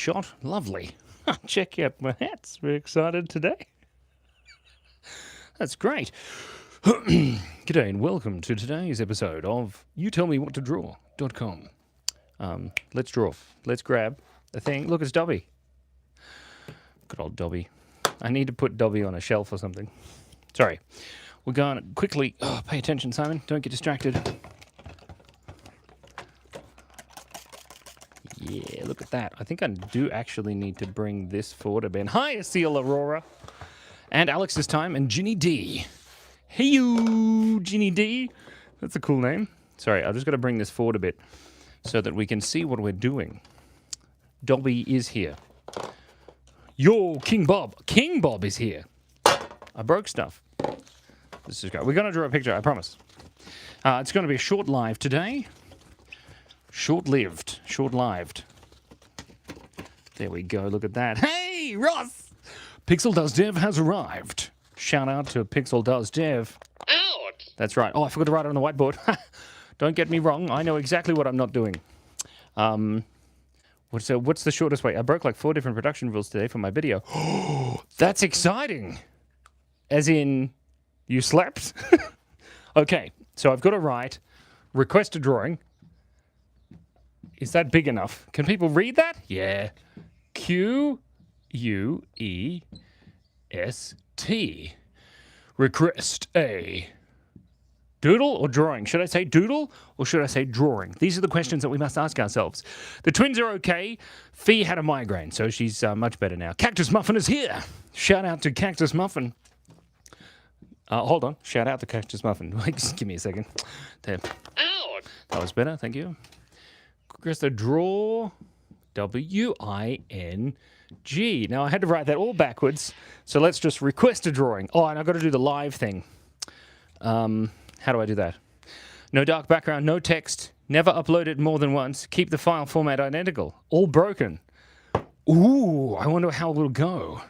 shot. Lovely. Check out my hats. We're excited today. That's great. G'day and welcome to today's episode of YouTellMeWhatToDraw.com. Let's draw. Let's grab the thing. Look, it's Dobby. Good old Dobby. I need to put Dobby on a shelf or something. Sorry. We're going to quickly... Oh, pay attention, Simon. Don't get distracted. Yeah, look at that. I think I do actually need to bring this forward a bit. Hi, Seal Aurora. And Alex this time, and Ginny D. Hey, you, Ginny D. That's a cool name. Sorry, I've just got to bring this forward a bit so that we can see what we're doing. Dobby is here. Yo, King Bob. King Bob is here. I broke stuff. This is great. We're going to draw a picture, I promise. It's going to be a short live today. Short-lived. Short-lived. There we go. Look at that. Hey, Ross! Pixel Does Dev has arrived. Shout out to Pixel Does Dev. Out! That's right. Oh, I forgot to write it on the whiteboard. Don't get me wrong. I know exactly what I'm not doing. What's the shortest way? I broke like 4 different production rules today for my video. That's exciting. As in, you slept? Okay, so I've got to write, request a drawing. Is that big enough? Can people read that? Yeah. Q-U-E-S-T. Request a doodle or drawing? Should I say doodle or should I say drawing? These are the questions that we must ask ourselves. The twins are okay. Fee had a migraine, so she's much better now. Cactus Muffin is here. Shout out to Cactus Muffin. Hold on. Shout out to Cactus Muffin. Just give me a second. There. Out! That was better. Thank you. Request a draw. W-I-N-G. Now, I had to write that all backwards, so let's just request a drawing. Oh, and I've got to do the live thing. How do I do that? No dark background, no text, never upload it more than once, keep the file format identical. All broken. Ooh, I wonder how it will go.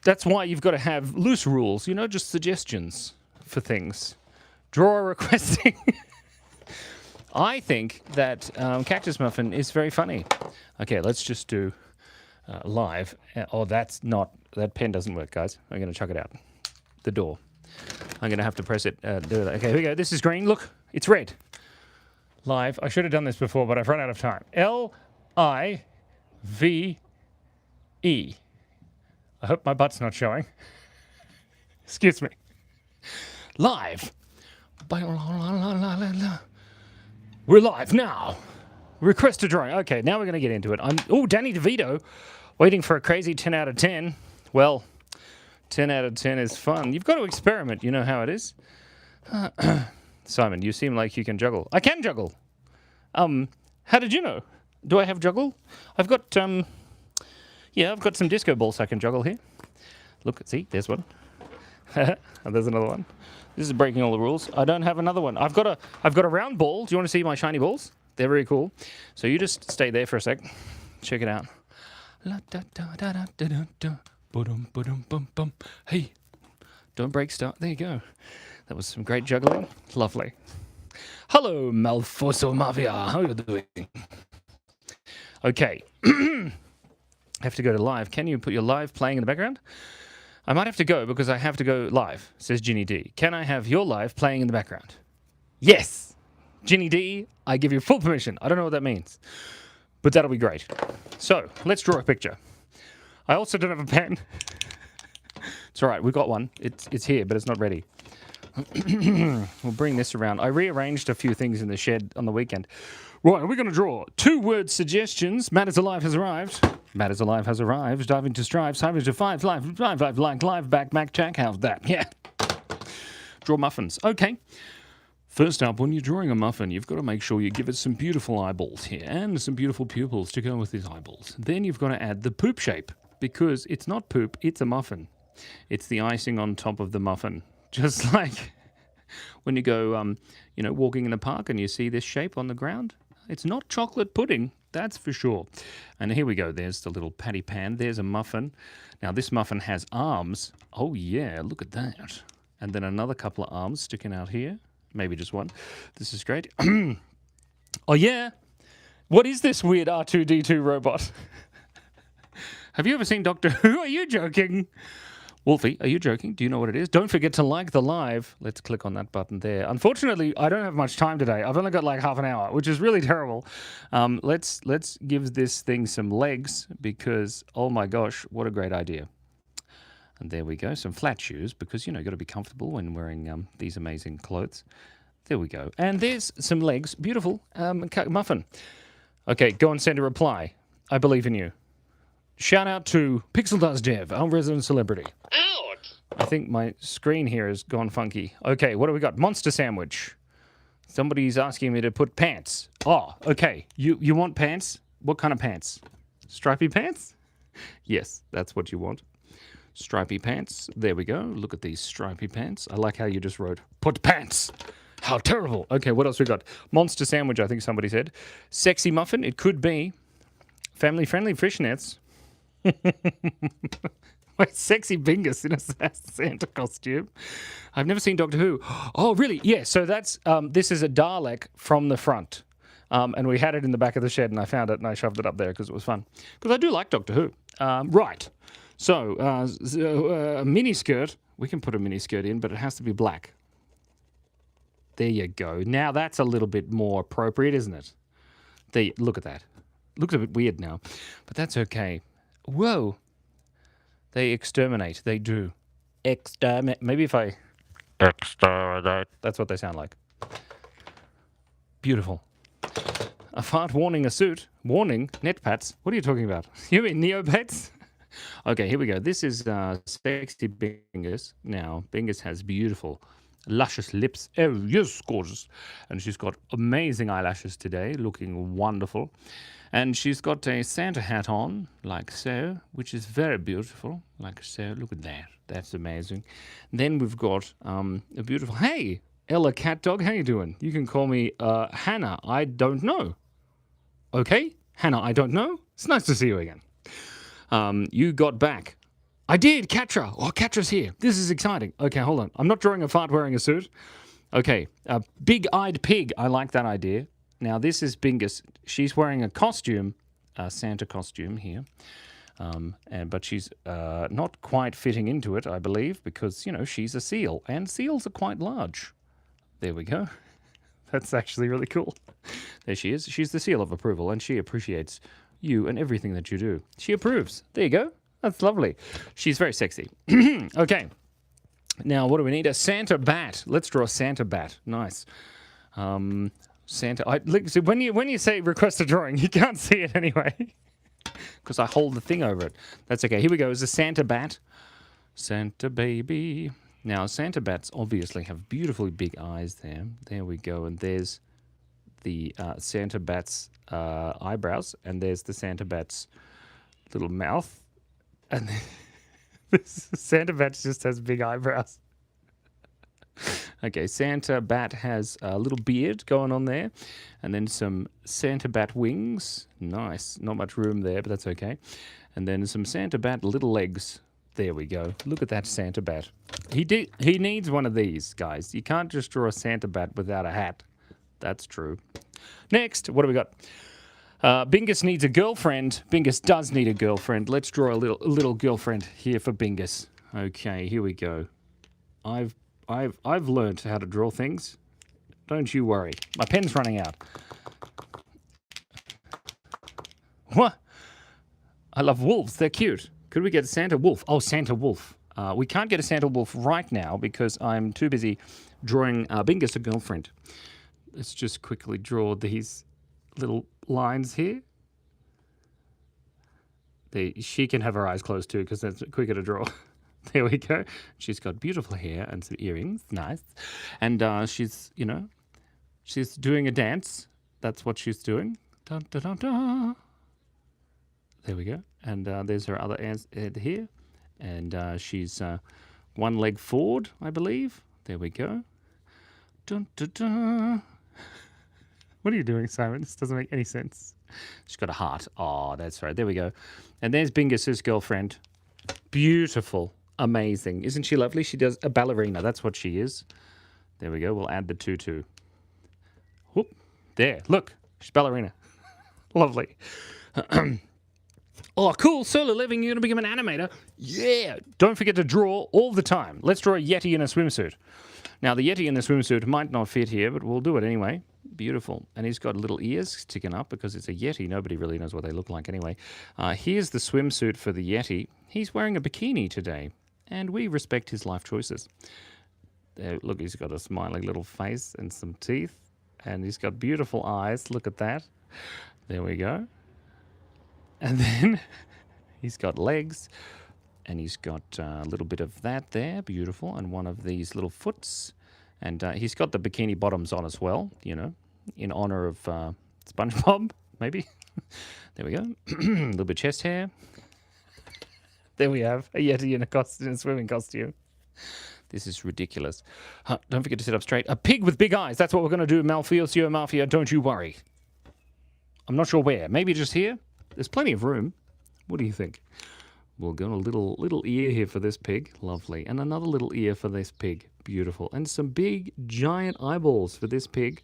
That's why you've got to have loose rules, just suggestions for things. Draw requesting. I think that Cactus Muffin is very funny. Okay, let's just do live. Oh, that pen doesn't work, guys. I'm going to chuck it out the door. I'm going to have to press it. Okay, here we go. This is green. Look, it's red. Live. I should have done this before, but I've run out of time. L-I-V-E. I hope my butt's not showing. Excuse me. Live. We're live now. Request a drawing. Okay, now we're going to get into it. Danny DeVito, waiting for a crazy 10 out of 10. Well, 10 out of 10 is fun. You've got to experiment. You know how it is. Simon, you seem like you can juggle. I can juggle. How did you know? Do I have juggle? I've got, I've got some disco balls I can juggle here. Look, see, there's one. There's another one. This is breaking all the rules. I don't have another one. I've got a round ball. Do you want to see my shiny balls? They're very cool. So you just stay there for a sec. Check it out. Hey, don't break stuff. There you go. That was some great juggling. Lovely. Hello, Malfoso Mafia. How are you doing? Okay. I have to go to live. Can you put your live playing in the background? I might have to go because I have to go live, says Ginny D. Can I have your live playing in the background? Yes. Ginny D, I give you full permission. I don't know what that means, but that'll be great. So, let's draw a picture. I also don't have a pen. It's all right, we've got one. It's here, but it's not ready. We'll bring this around. I rearranged a few things in the shed on the weekend. Right, we're going to draw 2-word suggestions. Matt is alive has arrived. Matt is alive has arrived. Diving to strive. Diving to 5. Live, back, Mac, Jack. How's that? Yeah. Draw muffins. Okay. First up, when you're drawing a muffin, you've got to make sure you give it some beautiful eyeballs here and some beautiful pupils to go with these eyeballs. Then you've got to add the poop shape because it's not poop, it's a muffin. It's the icing on top of the muffin. Just like when you go, walking in the park and you see this shape on the ground. It's not chocolate pudding, that's for sure. And here we go. There's the little patty pan. There's a muffin. Now, this muffin has arms. Oh, yeah, look at that. And then another couple of arms sticking out here. Maybe just one. This is great. Oh, yeah. What is this weird R2-D2 robot? Have you ever seen Doctor Who? Are you joking? Wolfie, are you joking? Do you know what it is? Don't forget to like the live. Let's click on that button there. Unfortunately, I don't have much time today. I've only got like half an hour, which is really terrible. Let's give this thing some legs because, oh my gosh, what a great idea. And there we go, some flat shoes because, you know, you've got to be comfortable when wearing these amazing clothes. There we go. And there's some legs. Beautiful. Muffin. Okay, go and send a reply. I believe in you. Shout out to Pixel Does Dev, our resident celebrity. Ouch! I think my screen here has gone funky. Okay, what do we got? Monster sandwich. Somebody's asking me to put pants. Oh, okay. You want pants? What kind of pants? Stripy pants? Yes, that's what you want. Stripy pants. There we go. Look at these stripy pants. I like how you just wrote, put pants. How terrible. Okay, what else we got? Monster sandwich, I think somebody said. Sexy muffin. It could be. Family-friendly fishnets. Wait, sexy Bingus in a Santa costume. I've never seen Doctor Who. Oh, really? Yeah, so that's this is a Dalek from the front. And we had it in the back of the shed, and I found it, and I shoved it up there because it was fun. Because I do like Doctor Who. Right. So, a mini skirt. We can put a mini skirt in, but it has to be black. There you go. Now that's a little bit more appropriate, isn't it? Look at that. Looks a bit weird now, but that's okay. Whoa. They exterminate. They do. Exterminate. Maybe if I... Exterminate. That's what they sound like. Beautiful. A fart warning a suit. Warning? Netpats? What are you talking about? You mean Neopets? Okay, here we go. This is sexy Bingus. Now, Bingus has beautiful, luscious lips. Oh, yes, gorgeous. And she's got amazing eyelashes today, looking wonderful. And she's got a Santa hat on, like so, which is very beautiful, like so. Look at that. That's amazing. Then we've got a beautiful... Hey, Ella Cat Dog, how you doing? You can call me Hannah. I don't know. Okay? Hannah, I don't know. It's nice to see you again. You got back. I did, Katra. Oh, Katra's here. This is exciting. Okay, hold on. I'm not drawing a fart wearing a suit. Okay, big-eyed pig. I like that idea. Now, this is Bingus. She's wearing a costume, a Santa costume here. But she's not quite fitting into it, I believe, because, you know, she's a seal. And seals are quite large. There we go. That's actually really cool. There she is. She's the seal of approval, and she appreciates you and everything that you do. She approves. There you go. That's lovely. She's very sexy. Okay. Now, what do we need? A Santa bat. Let's draw a Santa bat. Nice. Santa. So when you say request a drawing, you can't see it anyway. Because I hold the thing over it. That's okay. Here we go. It's a Santa bat. Santa baby. Now, Santa bats obviously have beautifully big eyes there. There we go. And there's the Santa bat's eyebrows. And there's the Santa bat's little mouth. And this Santa bat just has big eyebrows. Okay, Santa bat has a little beard going on there. And then some Santa bat wings. Nice. Not much room there, but that's okay. And then some Santa bat little legs. There we go. Look at that Santa bat. He needs one of these, guys. You can't just draw a Santa bat without a hat. That's true. Next, what do we got? Bingus needs a girlfriend. Bingus does need a girlfriend. Let's draw a little girlfriend here for Bingus. Okay, here we go. I've learned how to draw things. Don't you worry. My pen's running out. What? I love wolves. They're cute. Could we get a Santa wolf? Oh, Santa wolf. We can't get a Santa wolf right now because I'm too busy drawing Bingus a girlfriend. Let's just quickly draw these little lines here. She can have her eyes closed too because that's quicker to draw. There we go. She's got beautiful hair and some earrings. Nice. And she's doing a dance. That's what she's doing. Dun, dun, dun, dun. There we go. And there's her other head here. And she's one leg forward, I believe. There we go. Dun, dun, dun. What are you doing, Simon? This doesn't make any sense. She's got a heart. Oh, that's right. There we go. And there's Bingus's girlfriend. Beautiful. Amazing. Isn't she lovely? She does a ballerina. That's what she is. There we go. We'll add the tutu. Whoop. There. Look. She's ballerina. Lovely. Oh, cool. Solo living, you're going to become an animator. Yeah. Don't forget to draw all the time. Let's draw a Yeti in a swimsuit. Now, the Yeti in the swimsuit might not fit here, but we'll do it anyway. Beautiful. And he's got little ears sticking up because it's a Yeti. Nobody really knows what they look like anyway. Here's the swimsuit for the Yeti. He's wearing a bikini today, and we respect his life choices. Look, he's got a smiley little face and some teeth, and he's got beautiful eyes. Look at that. There we go. And then he's got legs, and he's got a little bit of that there, beautiful, and one of these little foots. And he's got the bikini bottoms on as well, you know, in honor of SpongeBob, maybe. There we go. A little bit of chest hair. There we have a Yeti in a swimming costume. This is ridiculous. Don't forget to sit up straight. A pig with big eyes. That's what we're going to do, Malfiocio Mafia. Don't you worry. I'm not sure where. Maybe just here? There's plenty of room. What do you think? We'll go a little ear here for this pig. Lovely. And another little ear for this pig. Beautiful. And some big, giant eyeballs for this pig.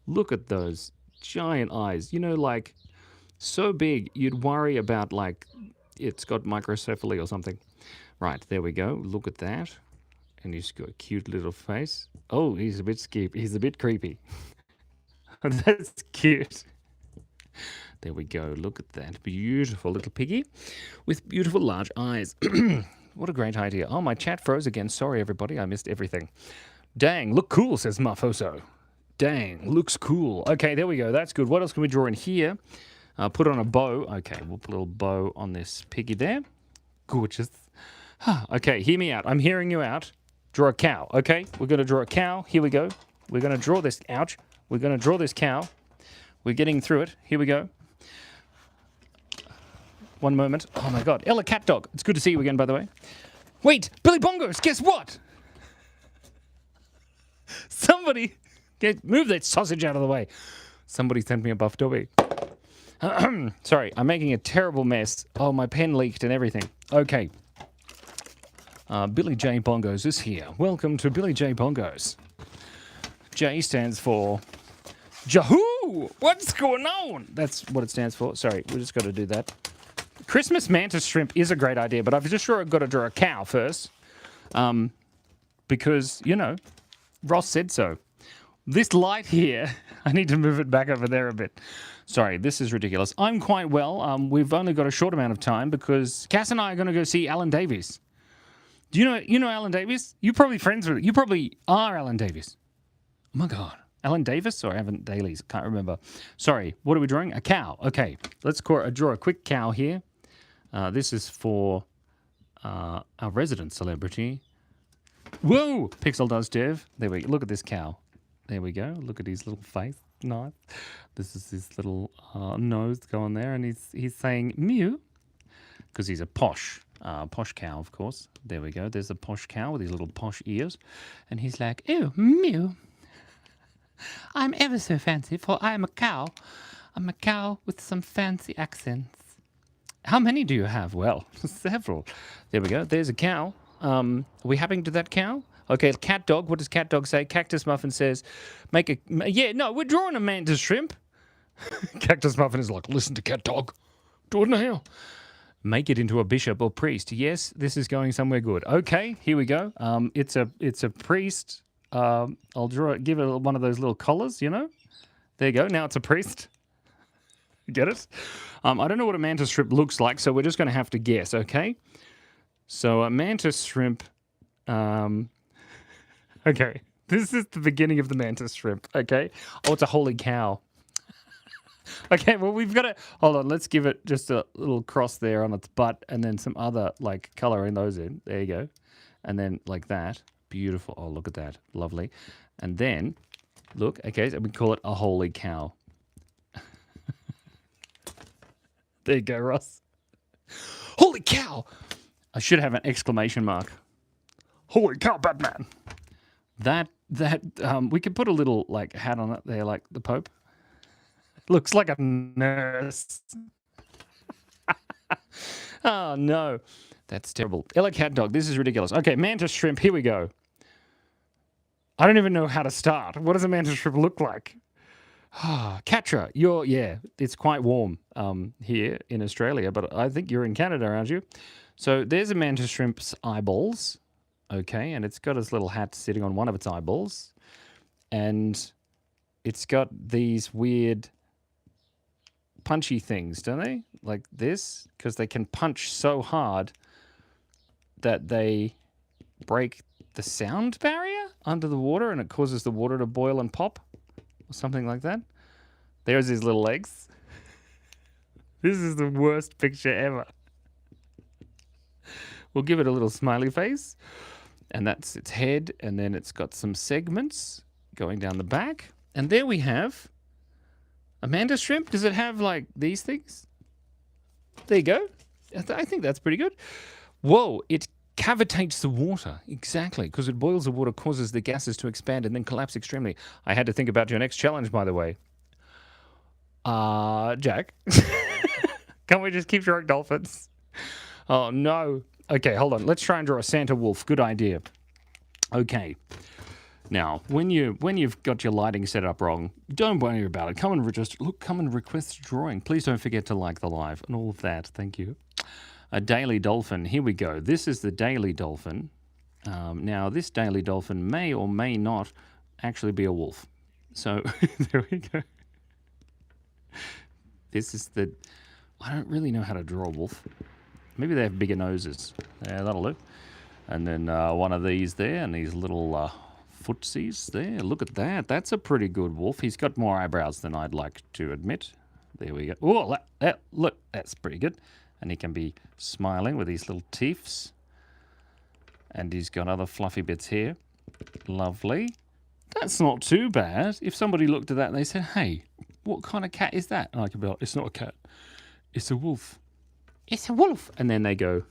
Look at those giant eyes. You know, like, so big, you'd worry about, like, it's got microcephaly or something. Right, there we go. Look at that. And he's got a cute little face. Oh, he's a bit skeepy. He's a bit creepy. That's cute. There we go. Look at that. Beautiful little piggy with beautiful large eyes. What a great idea. Oh, my chat froze again. Sorry, everybody. I missed everything. Dang, look cool, says Mafoso. Dang, looks cool. Okay, there we go. That's good. What else can we draw in here? Put on a bow. Okay, we'll put a little bow on this piggy there. Gorgeous. Okay, hear me out. I'm hearing you out. Draw a cow. Okay, we're going to draw a cow. Here we go. We're going to draw this. Ouch. We're going to draw this cow. We're getting through it. Here we go. One moment. Oh, my God. Ella Cat Dog. It's good to see you again, by the way. Wait, Billy Bongos. Guess what? Somebody move that sausage out of the way. Somebody sent me a buff dobby. Sorry, I'm making a terrible mess. Oh, my pen leaked and everything. Okay. Billy J. Bongos is here. Welcome to Billy J. Bongos. J stands for Jahoo! What's going on? That's what it stands for. Sorry, we just got to do that. Christmas mantis shrimp is a great idea, but I've just got to draw a cow first. Because, you know, Ross said so. This light here, I need to move it back over there a bit. Sorry, this is ridiculous. I'm quite well. We've only got a short amount of time because Cass and I are going to go see Alan Davies. Do you know Alan Davies? You're probably friends with it. You probably are Alan Davies. Oh my God. Alan Davis or Alan Dailies? Can't remember. Sorry, what are we drawing? A cow. Okay, let's draw a quick cow here. This is for our resident celebrity. Whoa! Pixel does Dev. There we go. Look at this cow. There we go. Look at his little face. Nice. This is his little nose going there, and he's saying mew because he's a posh cow, of course. There we go. There's a posh cow with his little posh ears, and he's like, "Oh, mew! I'm ever so fancy, for I am a cow. I'm a cow with some fancy accents." How many do you have? Well, several. There we go. There's a cow. Are we happening to that cow? Okay, cat dog. What does cat dog say? Cactus Muffin says, we're drawing a mantis shrimp. Cactus Muffin is like, listen to cat dog. Do it now. Make it into a bishop or priest. Yes, this is going somewhere good. Okay, here we go. It's a priest. I'll give it one of those little collars, you know? There you go. Now it's a priest. Get it? I don't know what a mantis shrimp looks like, so we're just going to have to guess, okay? So a mantis shrimp... okay, this is the beginning of the mantis shrimp, okay? Oh, it's a holy cow. Okay, well, we've got to... Hold on, let's give it just a little cross there on its butt and then some other, like, colouring those in. There you go. And then like that. Beautiful. Oh, look at that. Lovely. And then, look, okay, so we call it a holy cow. There you go, Ross. Holy cow! I should have an exclamation mark. Holy cow, Batman! That we could put a little like hat on it there, like the Pope. Looks like a nurse. Oh no, that's terrible. Ella Cat Dog, this is ridiculous. Okay, mantis shrimp. Here we go. I don't even know how to start. What does a mantis shrimp look like? Katra, it's quite warm here in Australia, but I think you're in Canada, aren't you? So there's a mantis shrimp's eyeballs, okay, and it's got its little hat sitting on one of its eyeballs, and it's got these weird punchy things, don't they? Like this, because they can punch so hard that they break the sound barrier under the water, and it causes the water to boil and pop, or something like that. There's his little legs. This is the worst picture ever. We'll give it a little smiley face, and that's its head, and then it's got some segments going down the back, and there we have a mantis shrimp. Does it have like these things? There you go. I think that's pretty good. Whoa, it cavitates the water. Exactly, because it boils the water, causes the gases to expand and then collapse extremely. I had to think about your next challenge, by the way. Jack. Can't we just keep drawing dolphins? Oh, no. Okay, hold on. Let's try and draw a Santa wolf. Good idea. Okay. Now, when you've got your lighting set up wrong, don't worry about it. Come and request drawing. Please don't forget to like the live and all of that. Thank you. A daily dolphin. Here we go. This is the daily dolphin. Now, this daily dolphin may or may not actually be a wolf. So, there we go. This is the... I don't really know how to draw a wolf. Maybe they have bigger noses. Yeah, that'll do. And then one of these there, and these little footsies there. Look at that. That's a pretty good wolf. He's got more eyebrows than I'd like to admit. There we go. Oh, look, that's pretty good. And he can be smiling with these little teeths. And he's got other fluffy bits here. Lovely. That's not too bad. If somebody looked at that and they said, hey, what kind of cat is that? And I could be like, it's not a cat. It's a wolf. It's a wolf. And then they go,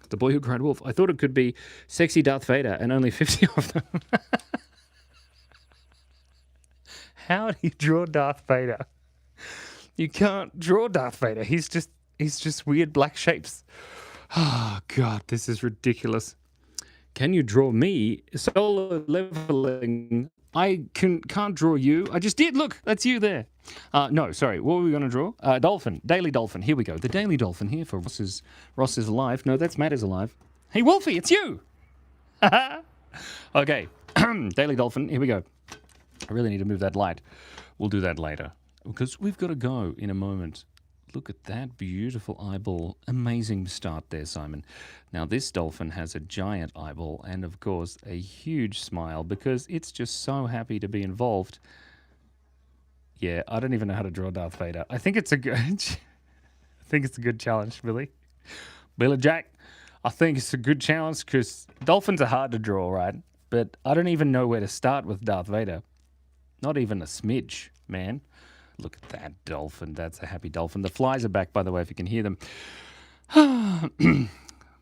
the boy who cried wolf. I thought it could be sexy Darth Vader and only 50 of them. How do you draw Darth Vader? You can't draw Darth Vader. He's just weird black shapes. Oh, God, this is ridiculous. Can you draw me? Solo leveling. I can't draw you. I just did. Look, that's you there. No, sorry. What were we going to draw? Dolphin. Daily dolphin. Here we go. The daily dolphin here for Ross is alive. No, that's Matt is alive. Hey, Wolfie, it's you. Okay. Daily dolphin. Here we go. I really need to move that light. We'll do that later because we've got to go in a moment. Look at that beautiful eyeball. Amazing start there, Simon. Now, this dolphin has a giant eyeball and, of course, a huge smile because it's just so happy to be involved. Yeah, I don't even know how to draw Darth Vader. I think it's a good challenge, Billy. Billy Jack, I think it's a good challenge because dolphins are hard to draw, right? But I don't even know where to start with Darth Vader. Not even a smidge, man. Look at that dolphin. That's a happy dolphin. The flies are back, by the way, if you can hear them.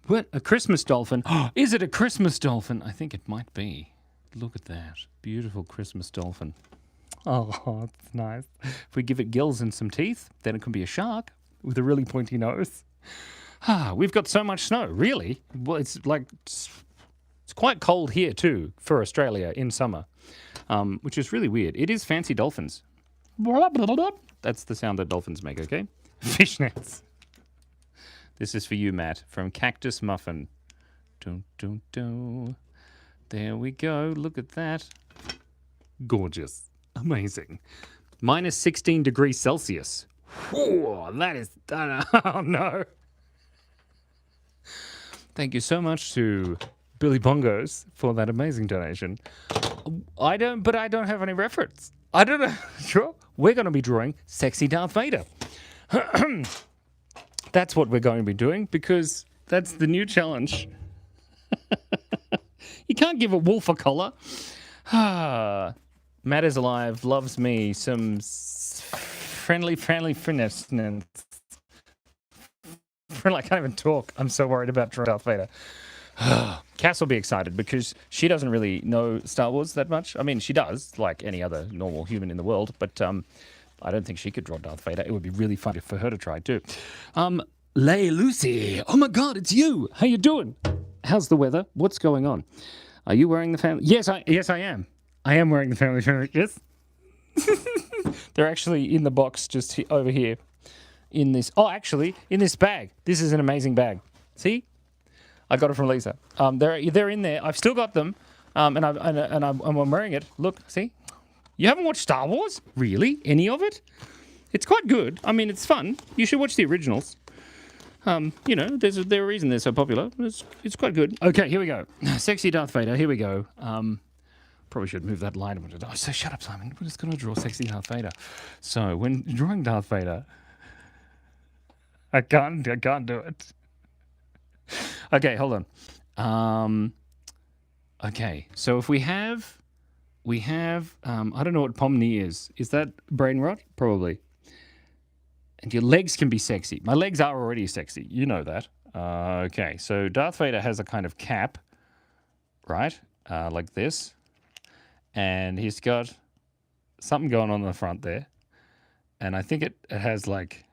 What? A Christmas dolphin? Is it a Christmas dolphin? I think it might be. Look at that. Beautiful Christmas dolphin. Oh, it's nice. If we give it gills and some teeth, then it could be a shark with a really pointy nose. We've got so much snow. Really? Well, it's quite cold here, too, for Australia in summer, which is really weird. It is fancy dolphins. That's the sound that dolphins make, okay? Fishnets. This is for you, Matt, from Cactus Muffin. Dun, dun, dun. There we go. Look at that. Gorgeous. Amazing. Minus 16 degrees Celsius. Whoa, that is... Oh, no. Thank you so much to Billy Bongos for that amazing donation. I don't have any reference. I don't know. Sure. We're going to be drawing sexy Darth Vader. That's what we're going to be doing because that's the new challenge. You can't give a wolf a collar. Matt is alive, loves me, some friendly finesse. I can't even talk. I'm so worried about Darth Vader. Cass will be excited because she doesn't really know Star Wars that much. I mean, she does, like any other normal human in the world, but I don't think she could draw Darth Vader. It would be really fun for her to try too. Lay Lucy, oh my God, it's you. How you doing? How's the weather? What's going on? Are you wearing the family? Yes, I am. I am wearing the family shirt. Yes. They're actually in the box just over here. In this, actually, in this bag. This is an amazing bag. See, I got it from Lisa. They're in there. I've still got them, and I'm wearing it. Look, see, you haven't watched Star Wars, really? Any of it? It's quite good. I mean, it's fun. You should watch the originals. There's a reason they're so popular. It's quite good. Okay, here we go. Sexy Darth Vader. Here we go. Probably should move that line. Oh, so shut up, Simon. We're just going to draw sexy Darth Vader. So when drawing Darth Vader, I can't do it. Okay, hold on. Okay, so if we have, I don't know what pomni is. Is that brain rot? Probably. And your legs can be sexy. My legs are already sexy. You know that. Okay, so Darth Vader has a kind of cap, right? Like this. And he's got something going on in the front there. And I think it has like...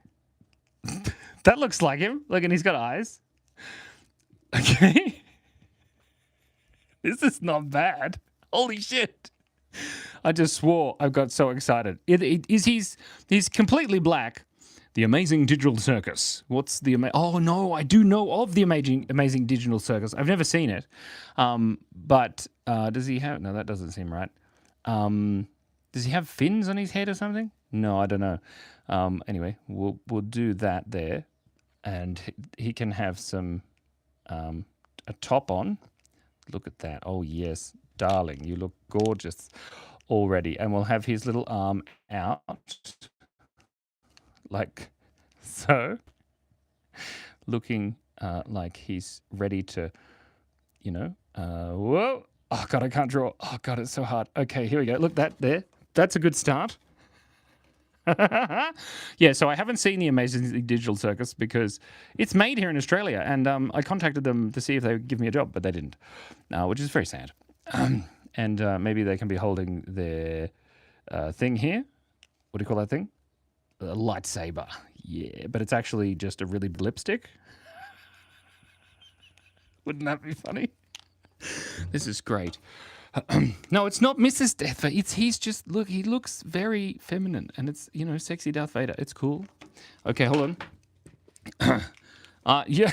that looks like him. Look, and he's got eyes. Okay. This is not bad. Holy shit. I just swore. I got so excited. He's completely black. The Amazing Digital Circus. What's the oh no, I do know of the Amazing Digital Circus. I've never seen it. But does he have... no, that doesn't seem right. Does he have fins on his head or something? No, I don't know. Anyway, we'll do that there. And he can have some a top on. Look at that. Oh yes, darling, you look gorgeous already. And we'll have his little arm out. Like so, looking like he's ready to, whoa. Oh, God, I can't draw. Oh, God, it's so hard. Okay, here we go. Look, that's a good start. Yeah, so I haven't seen the Amazing Digital Circus because it's made here in Australia, and I contacted them to see if they would give me a job, but they didn't, which is very sad. And maybe they can be holding their thing here. What do you call that thing? A lightsaber. Yeah, but it's actually just a really big lipstick. Wouldn't that be funny? This is great. No, it's not Mrs. Darth Vader. He's just, look, he looks very feminine, and it's, sexy Darth Vader. It's cool. Okay, hold on. Yeah,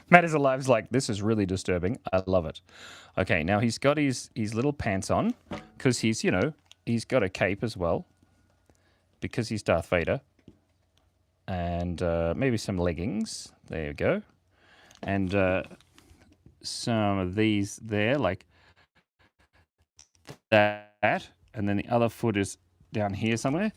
Matt is Alive's like, this is really disturbing. I love it. Okay, now he's got his little pants on because he's got a cape as well because he's Darth Vader. And maybe some leggings. There you go. And some of these there, like that. And then the other foot is down here somewhere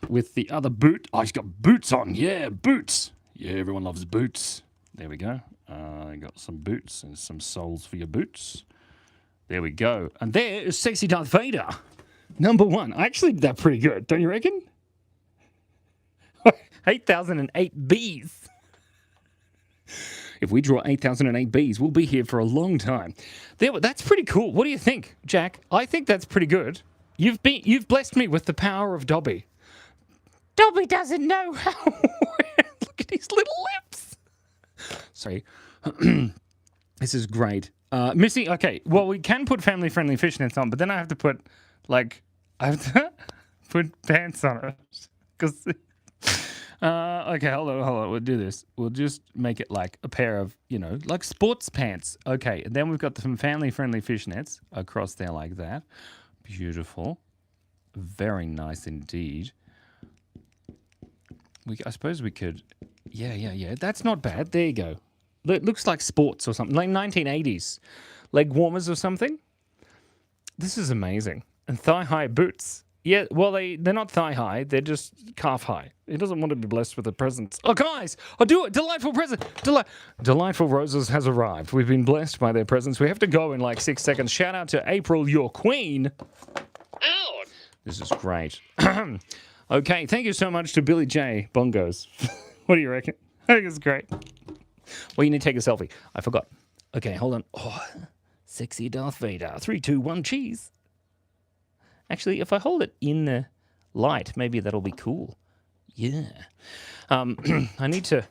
with the other boot. Oh, he's got boots on. Yeah, boots. Yeah, everyone loves boots. There we go. I got some boots and some soles for your boots. There we go. And there is sexy Darth Vader. Number 1. I actually did that pretty good. Don't you reckon? 8,008 bees. If we draw 8,008 bees, we'll be here for a long time. That's pretty cool. What do you think, Jack? I think that's pretty good. You've blessed me with the power of Dobby. Dobby doesn't know how. Look at his little lips. Sorry. This is great. Missy, okay. Well, we can put family-friendly fishnets on, but then I have to put pants on it because. Okay, hold on. We'll do this. We'll just make it like a pair of, like sports pants. Okay, and then we've got some family-friendly fishnets across there like that. Beautiful. Very nice indeed. I suppose we could... Yeah. That's not bad. There you go. It looks like sports or something, like 1980s. Leg warmers or something. This is amazing. And thigh-high boots. Yeah, well, they're not thigh-high. They're just calf-high. He doesn't want to be blessed with a present. Oh, guys! I'll do it! Delightful present! Delightful Roses has arrived. We've been blessed by their presents. We have to go in like 6 seconds. Shout out to April, your queen. Ow! This is great. Okay, thank you so much to Billy J. Bongos. What do you reckon? I think it's great. Well, you need to take a selfie. I forgot. Okay, hold on. Oh, sexy Darth Vader. 3, 2, 1, cheese. Actually, if I hold it in the light, maybe that'll be cool. Yeah. I need to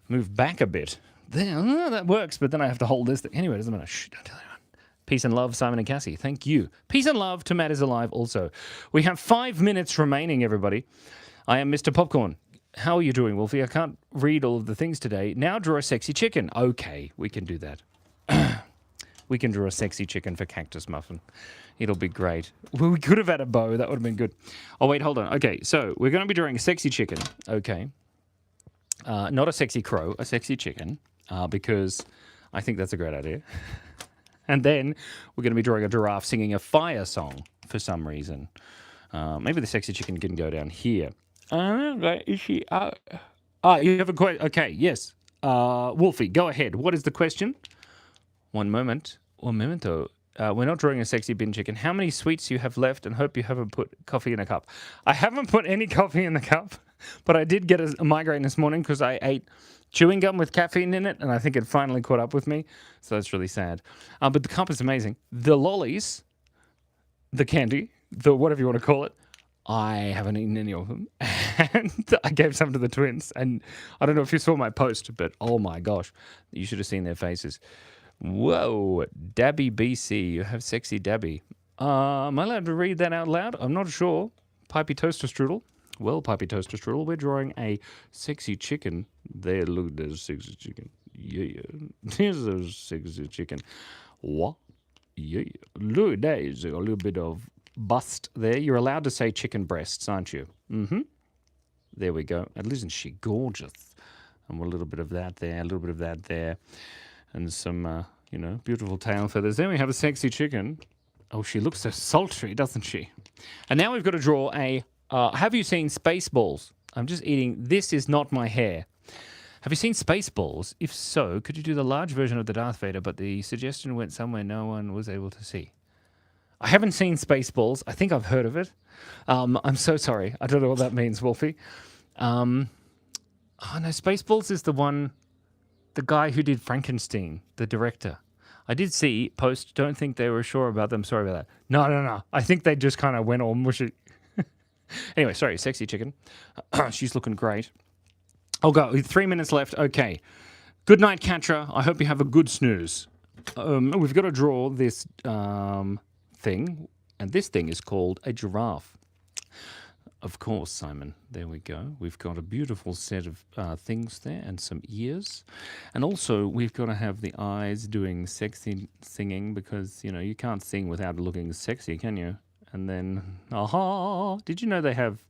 move back a bit. There, that works, but then I have to hold this thing. Anyway, it doesn't matter. Shh, don't tell anyone. Peace and love, Simon and Cassie. Thank you. Peace and love to Matt is alive also. We have 5 minutes remaining, everybody. I am Mr. Popcorn. How are you doing, Wolfie? I can't read all of the things today. Now draw a sexy chicken. Okay, we can do that. We can draw a sexy chicken for Cactus Muffin. It'll be great. Well, we could have had a bow. That would have been good. Oh, wait, hold on. Okay, so we're going to be drawing a sexy chicken. Okay. Not a sexy crow, a sexy chicken, because I think that's a great idea. And then we're going to be drawing a giraffe singing a fire song for some reason. Maybe the sexy chicken can go down here. Is she? You have a question? Okay, yes. Wolfie, go ahead. What is the question? One moment. One momento. We're not drawing a sexy bin chicken. How many sweets you have left, and hope you haven't put coffee in a cup. I haven't put any coffee in the cup, but I did get a migraine this morning because I ate chewing gum with caffeine in it, and I think it finally caught up with me. So that's really sad. But the cup is amazing. The lollies, the candy, the whatever you want to call it, I haven't eaten any of them. And I gave some to the twins. And I don't know if you saw my post, but oh my gosh, you should have seen their faces. Whoa, Dabby BC, you have sexy Dabby. Am I allowed to read that out loud? I'm not sure. Pipey Toaster Strudel. Well, Pipey Toaster Strudel, we're drawing a sexy chicken. There, look, there's a sexy chicken. Yeah, there's a sexy chicken. What? Yeah, look, there is a little bit of bust there. You're allowed to say chicken breasts, aren't you? Mm-hmm. There we go. And isn't she gorgeous? And a little bit of that there, a little bit of that there. And some, beautiful tail feathers. Then we have a sexy chicken. Oh, she looks so sultry, doesn't she? And now we've got to draw a... have you seen Spaceballs? I'm just eating... This is not my hair. Have you seen Spaceballs? If so, could you do the large version of the Darth Vader, but the suggestion went somewhere no one was able to see? I haven't seen Spaceballs. I think I've heard of it. I'm so sorry. I don't know what that means, Wolfie. No, Spaceballs is the one... The guy who did Frankenstein, the director. I did see post, don't think they were sure about them. Sorry about that. No. I think they just kind of went all mushy. Anyway, sorry, sexy chicken. She's looking great. I'll go. 3 minutes left. Okay. Good night, Katra. I hope you have a good snooze. We've got to draw this thing, and this thing is called a giraffe. Of course, Simon. There we go. We've got a beautiful set of things there and some ears. And also, we've got to have the eyes doing sexy singing because, you can't sing without looking sexy, can you? And then, aha! Did you know they have